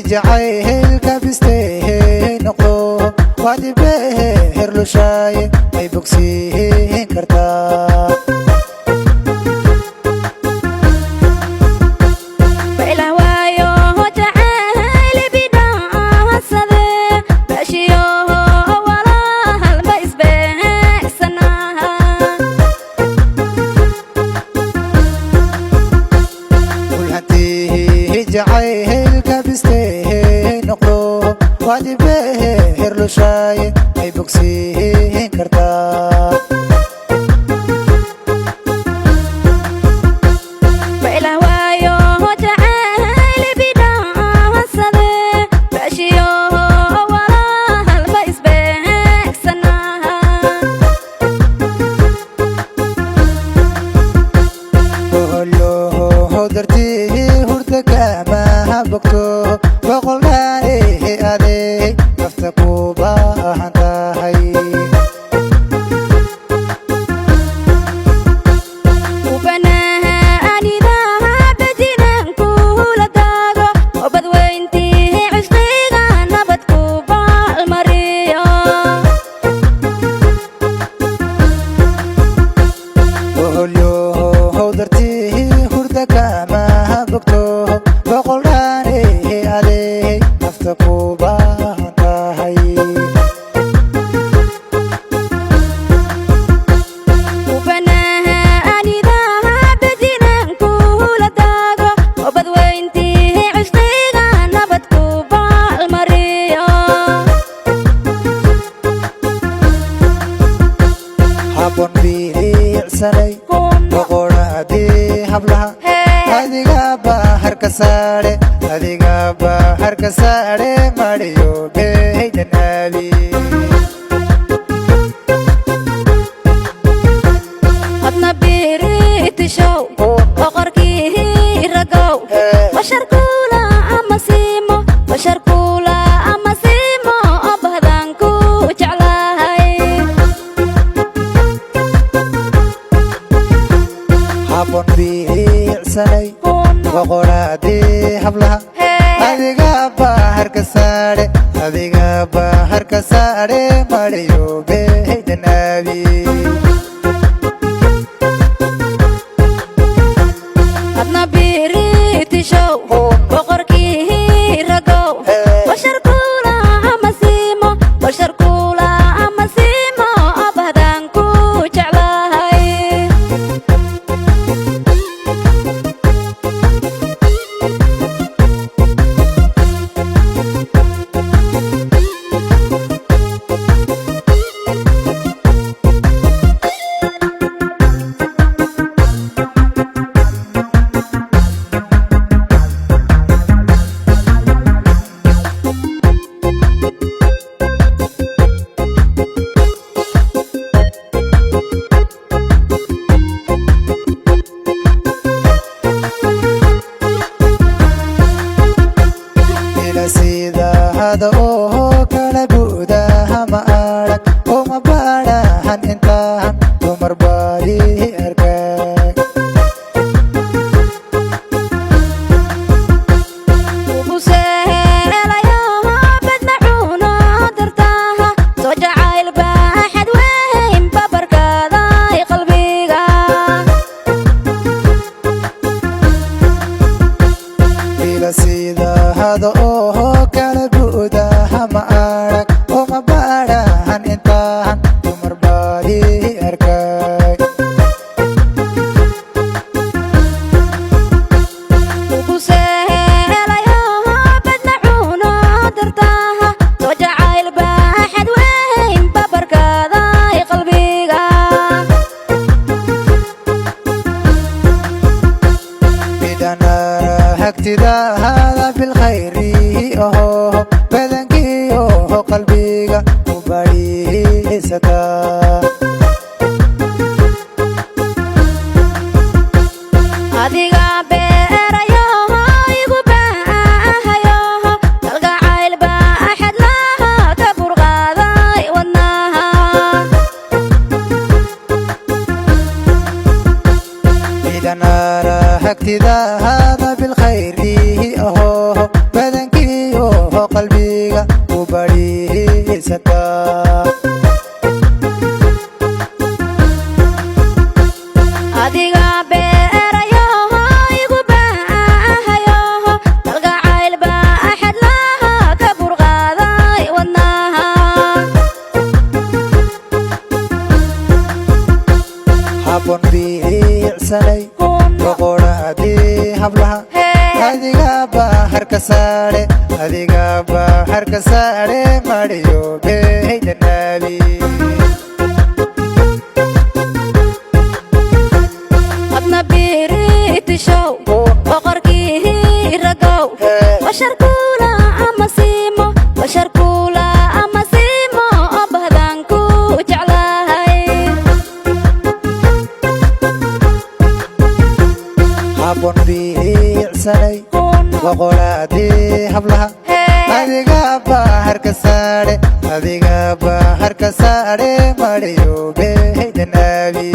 جعيل كبستيه نقو وادي بهر له شاي اي بوكسيه كرتا جعيل كبستيه نقو وادي بهر له شاي اي بوكسيه كرتا كما بكتو بقول لي أدي نفتكو باهنتهي وبناها أني ذا بدينا نقول داغو وبدوينتي عشقينا نبتكو بالمريا وقول له درتي هردا كما بكتو بقول لي عليه نفتكو باهنتهي وبناها أني ذا بدينا نقول داغو وبدوينتي عشقينا نبتكو بالمريا حبون بيلي عسلي بقول هدي حبلها adiga bahar ka saare mariyo beydanabi hadna biriti show boqorki ragaw bashar kula ama simo abadan ku jeclahay habon biilsanay boqoradi hablaha adiga bahar ka saare mariyo beydanabi hadna biriti show boqorki ragaw bashar kula ama simo abadan ku jeclahay هذا أوه كلا بودها ما أرك وما بارهن انتهن تمر بالي أركك وبسهل ياها بدمعونا درتاها توجع الباحد وين ببركاذا قلبيها بلا سيدا هذا أوه كلا بودها ما أرك وما بارهن انتهن تمر بالي أركك وبسهل ياها بدمعونا درتاها توجع الباحد وين ببركاذا قلبيها بدنا هكتدا هذا بالخير أوه بدنكي أوه قلبيك وبري ستا adiga beerayoha igu baahayoha kalgacayl baaxad laha ka burqaaday wadnaha بدنا هكتدا هذا بالخير أوه بدنكي qalbiga u bariisata adiga beerayo igu baahayo kalgacayl baa axad laha ka burqaaday wadnaha habon biicsanay boqoradii hablaha adiga baharka saare adiga baharka saare mariyo beeyda nabi adna biiriti show boqorkii ragow bashar kula ama siimo bahdan ku jeclahay habon biicsanay boqoradii hablaha adiga baharka saare mariyo beeyda nabi